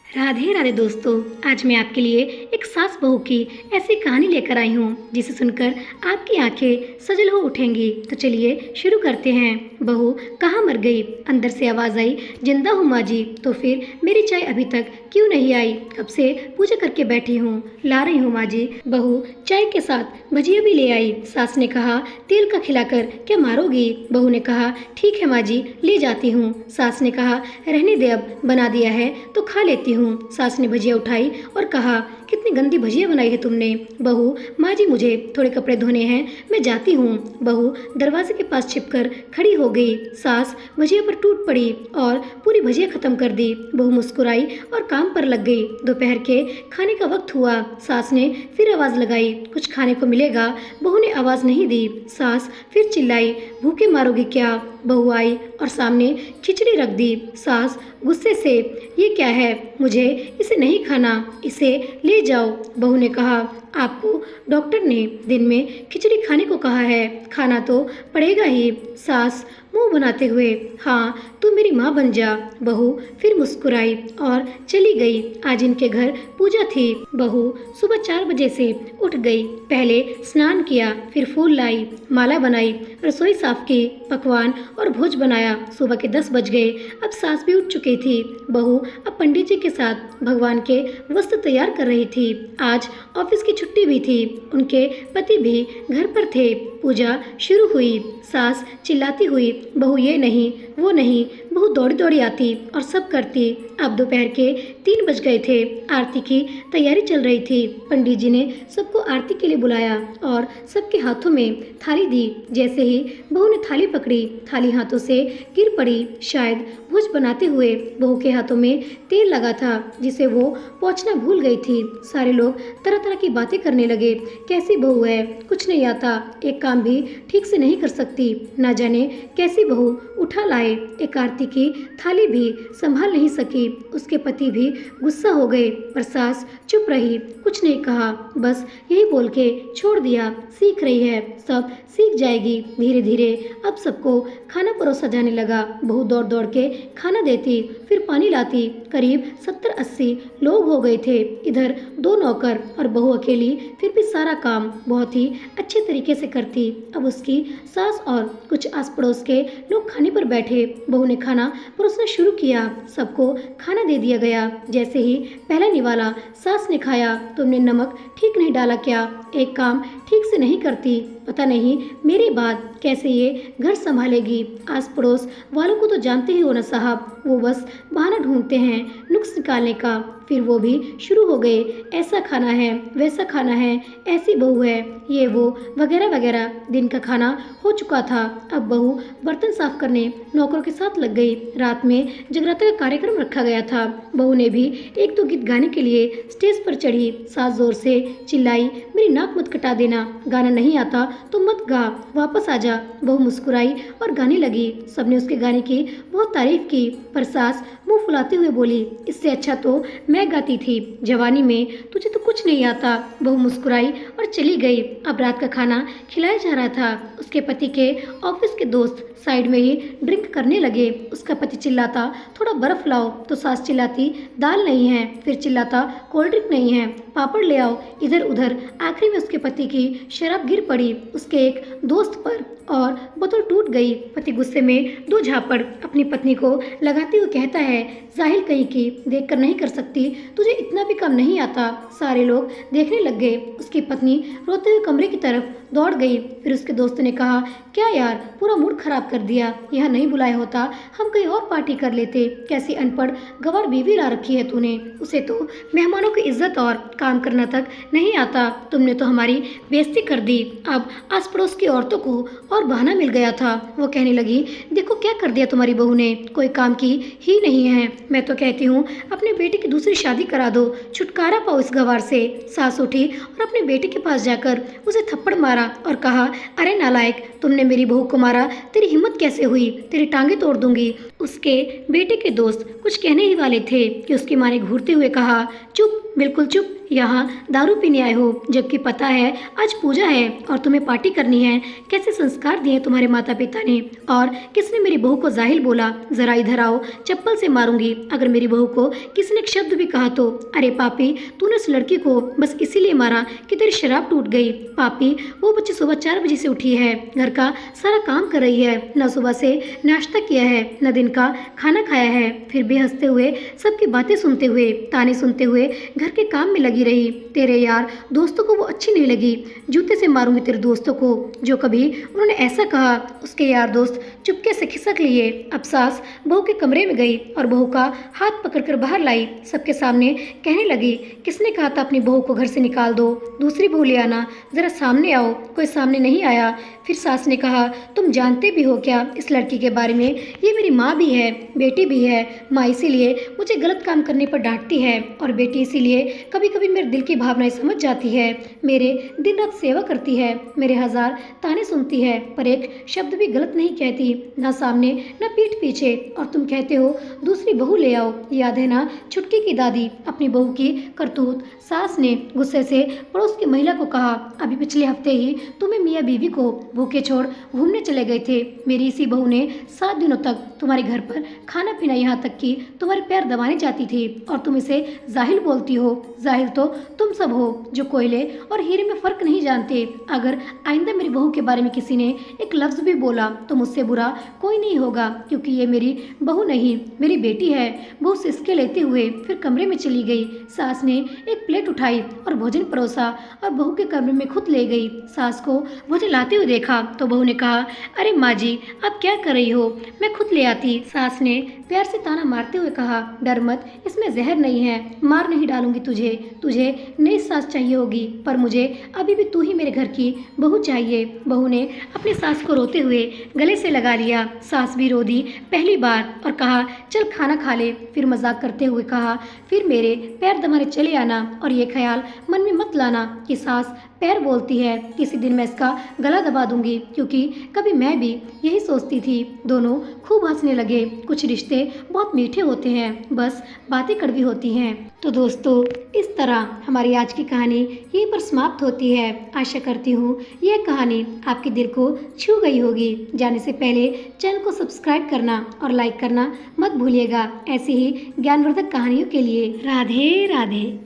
राधे राधे दोस्तों। आज मैं आपके लिए एक सास बहू की ऐसी कहानी लेकर आई हूँ जिसे सुनकर आपकी आंखें सजल हो उठेंगी। तो चलिए शुरू करते हैं। बहू कहाँ मर गई? अंदर से आवाज़ आई, जिंदा हूँ माँ जी। तो फिर मेरी चाय अभी तक क्यों नहीं आई? कब से पूजा करके बैठी हूँ, ला रही हूँ माँ जी। बहू चाय के साथ भजिया भी ले आई। सास ने कहा, तेल का खिलाकर क्या मारोगी? बहू ने कहा, ठीक है माँ जी, ले जाती हूँ। सास ने कहा, रहने दे, अब बना दिया है तो खा लेती हूँ। सास ने भजिया उठाई और कहा, कितनी गंदी भजिया बनाई है तुमने। बहू, माँ जी मुझे थोड़े कपड़े धोने हैं, मैं जाती हूँ। बहू दरवाजे के पास छिपकर खड़ी हो गई। सास भजिया पर टूट पड़ी और पूरी भजिया खत्म कर दी। बहू मुस्कुराई और काम पर लग गई। दोपहर के खाने का वक्त हुआ। सास ने फिर आवाज़ लगाई, कुछ खाने को मिलेगा? बहू ने आवाज़ नहीं दी। सास फिर चिल्लाई, भूखे मारोगी क्या? बहू आई और सामने खिचड़ी रख दी। सास गुस्से से, ये क्या है? मुझे इसे नहीं खाना, इसे ले जाओ। बहू ने कहा, आपको डॉक्टर ने दिन में खिचड़ी खाने को कहा है, खाना तो पड़ेगा ही। सास मुंह बनाते हुए, हाँ तू मेरी माँ बन जा। बहू फिर मुस्कुराई और चली गई। आज इनके घर पूजा थी। बहू सुबह 4 बजे से उठ गई। पहले स्नान किया, फिर फूल लाई, माला बनाई, रसोई साफ की, पकवान और भोज बनाया। सुबह के 10 बज गए। अब सास भी उठ चुकी थी। बहू अब पंडित जी के साथ भगवान के वस्त्र तैयार कर रही थी। आज ऑफिस की छुट्टी भी थी। उनके पति भी घर पर थे। पूजा शुरू हुई। सास चिल्लाती हुई, बहू ये नहीं, वो नहीं। बहू दौड़ी दौड़ी आती और सब करती। अब दोपहर के 3 बज गए थे। आरती की तैयारी चल रही थी। पंडित जी ने सबको आरती के लिए बुलाया और सबके हाथों में थाली दी। जैसे ही बहू ने थाली पकड़ी, थाली हाथों से गिर पड़ी। शायद भोज बनाते हुए बहू के हाथों में तेल लगा था जिसे वो पोंछना भूल गई थी। सारे लोग तरह तरह की बातें करने लगे। कैसी बहू है, कुछ नहीं आता, एक काम भी ठीक से नहीं कर सकती, ना जाने कैसी बहू उठा लाए। एक आरती की थाली भी संभाल नहीं सकी। उसके पति भी गुस्सा हो गए, पर सास चुप रही, कुछ नहीं कहा, बस यही बोल के छोड़ दिया, सीख रही है, सब सीख जाएगी धीरे धीरे। अब सबको खाना परोसा जाने लगा। बहू दौड़ दौड़ के खाना देती, फिर पानी लाती। करीब 70-80 लोग हो गए थे। इधर 2 नौकर और बहू अकेली, फिर भी सारा काम बहुत ही अच्छे तरीके से करती। अब उसकी सास और कुछ आस पड़ोस के लोग खाने पर बैठे। बहू ने खाना परोसना शुरू किया। सबको खाना दे दिया गया। जैसे ही पहला निवाला सास ने खाया, तुमने नमक ठीक नहीं डाला क्या? एक काम ठीक से नहीं करती, पता नहीं मेरी बात कैसे ये घर संभालेगी। आस पड़ोस वालों को तो जानते ही हो ना साहब, वो बस बहाना ढूंढते हैं नुक्स निकालने का। फिर वो भी शुरू हो गए, ऐसा खाना है, वैसा खाना है, ऐसी बहू है, ये वो वगैरह वगैरह। दिन का खाना हो चुका था। अब बहू बर्तन साफ करने नौकरों के साथ लग गई। रात में जगराता का कार्यक्रम रखा गया था। बहू ने भी 1-2 गीत गाने के लिए स्टेज पर चढ़ी। सास जोर से चिल्लाई, मेरी नाक मत कटा देना, गाना नहीं आता तो मत गा, वापस आ जा। बहू मुस्कुराई और गाने लगी। सबने उसके गाने की बहुत तारीफ की, पर सास मुंह फुलाते हुए बोली, इससे अच्छा तो मैं गाती थी जवानी में, तुझे तो कुछ नहीं आता। बहू मुस्कुराई और चली गई। अब रात का खाना खिलाया जा रहा था। उसके पति के ऑफिस के दोस्त साइड में ही ड्रिंक करने लगे। उसका पति चिल्लाता, थोड़ा बर्फ लाओ, तो सास चिल्लाती, दाल नहीं है, फिर चिल्लाता, कोल्ड ड्रिंक नहीं है, पापड़ ले आओ। इधर उधर आखिरी में उसके पति की शराब गिर पड़ी उसके एक दोस्त पर और बोतल टूट गई। पति गुस्से में 2 झापड़ अपनी पत्नी को लगाते हुए कहता है, जाहिल कहीं की, देख कर नहीं कर सकती, तुझे इतना भी कम नहीं आता। सारे लोग देखने लग गए। उसकी पत्नी रोते हुए कमरे की तरफ दौड़ गई। फिर उसके दोस्त ने कहा, क्या यार, पूरा मूड खराब कर दिया, यहाँ नहीं बुलाया होता, हम कहीं और पार्टी कर लेते। कैसी अनपढ़ गंवार बीवी ला रखी है तूने, उसे तो मेहमानों की इज्जत और काम करना तक नहीं आता। तुमने तो हमारी बेइज्जती कर दी। अब आस पड़ोस की औरतों को और बहाना मिल गया था। वो कहने लगी, देखो क्या कर दिया तुम्हारी बहू ने, कोई काम की ही नहीं है। मैं तो कहती हूँ अपने बेटे की दूसरी शादी करा दो, छुटकारा पाओ इस गंवार से। सास उठी और अपने बेटे के पास जाकर उसे थप्पड़ मारा और कहा, अरे नालायक, तुमने मेरी बहू को मारा, तेरी हिम्मत कैसे हुई, तेरी टांगे तोड़ दूंगी। उसके बेटे के दोस्त कुछ कहने ही वाले थे कि उसकी माँ ने घूरते हुए कहा, चुप, बिल्कुल चुप, यहाँ दारू पीने आए हो, जबकि पता है आज पूजा है और तुम्हें पार्टी करनी है। कैसे संस्कार दिए तुम्हारे माता पिता ने, और किसने मेरी बहू को जाहिल बोला? जरा इधर आओ, चप्पल से मारूंगी अगर मेरी बहू को किसी ने एक शब्द भी कहा तो। अरे पापी, तूने उस लड़की को बस इसीलिए मारा कि तेरी शराब टूट गई। पापी, वो बच्ची सुबह 4 बजे से उठी है, घर का सारा काम कर रही है, न सुबह से नाश्ता किया है न दिन का खाना खाया है, फिर भी हंसते हुए सबकी बातें सुनते हुए ताने सुनते हुए घर के काम में लगी रही। तेरे यार दोस्तों को वो अच्छी नहीं लगी, जूते से मारूंगी तेरे दोस्तों को। जो कभी उन्होंने ऐसा कहा उसके यार दोस्त चुपके से खिसक लिए। अब सास बहू के कमरे में गई और बहू का हाथ पकड़कर बाहर लाई। सबके सामने कहने लगी, किसने कहा था अपनी बहू को घर से निकाल दो, दूसरी बहू ले आना, जरा सामने आओ। कोई सामने नहीं आया। फिर सास ने कहा, तुम जानते भी हो क्या इस लड़की के बारे में? ये मेरी माँ भी है, बेटी भी है। माँ इसीलिए मुझे गलत काम करने पर डांटती है और बेटी इसीलिए कभी कभी मेरे दिल की भावनाएं समझ जाती है। मेरे दिन रात सेवा करती है, मेरे 1000 ताने सुनती है, पर एक शब्द भी गलत नहीं कहती, ना सामने ना पीठ पीछे। और तुम कहते हो दूसरी बहू ले आओ। याद है ना छुटकी की दादी, अपनी बहू की करतूत? सास ने गुस्से से पड़ोस की महिला को कहा, अभी पिछले हफ्ते ही तुम्हें मियाँ बीवी को भूखे छोड़ घूमने चले गए थे। मेरी इसी बहू ने 7 दिनों तक तुम्हारे घर पर खाना पीना, यहाँ तक कि तुम्हारे पैर दबाने जाती थी, और तुम इसे जाहिल बोलती हो। जाहिल तो तुम सब हो जो कोयले और हीरे में फर्क नहीं जानते। अगर आइंदा मेरी बहू के बारे में किसी ने एक लफ्ज भी बोला तो मुझसे बुरा कोई नहीं होगा, क्योंकि ये मेरी बहू नहीं मेरी बेटी है। बहू सिसके लेते हुए फिर कमरे में चली गई। सास ने एक प्लेट उठाई और भोजन परोसा और बहू के कमरे में खुद ले गई। सास को भोजन लाते हुए देखा तो बहू ने कहा, अरे माँ जी, आप क्या कर रही हो, मैं खुद ले आती। सास ने प्यार से ताना मारते हुए कहा, डर मत, इसमें जहर नहीं है, मार नहीं डालूंगी तुझे। तुझे नई सास चाहिए होगी, पर मुझे अभी भी तू ही मेरे घर की बहू चाहिए। बहू ने अपनी सास को रोते हुए गले से लगा लिया। सास भी रो दी पहली बार और कहा, चल खाना खा ले। फिर मजाक करते हुए कहा, फिर मेरे पैर दबाने चले आना, और ये ख्याल मन में मत लाना कि सास पैर बोलती है, किसी दिन मैं इसका गला दबा दूंगी, क्योंकि कभी मैं भी यही सोचती थी। दोनों खूब हंसने लगे। कुछ रिश्ते बहुत मीठे होते हैं, बस बातें कड़वी होती हैं। तो दोस्तों, इस तरह हमारी आज की कहानी यहीं पर समाप्त होती है। आशा करती हूँ यह कहानी आपके दिल को छू गई होगी। जाने से पहले चैनल को सब्सक्राइब करना और लाइक करना मत भूलिएगा। ऐसी ही ज्ञानवर्धक कहानियों के लिए राधे राधे।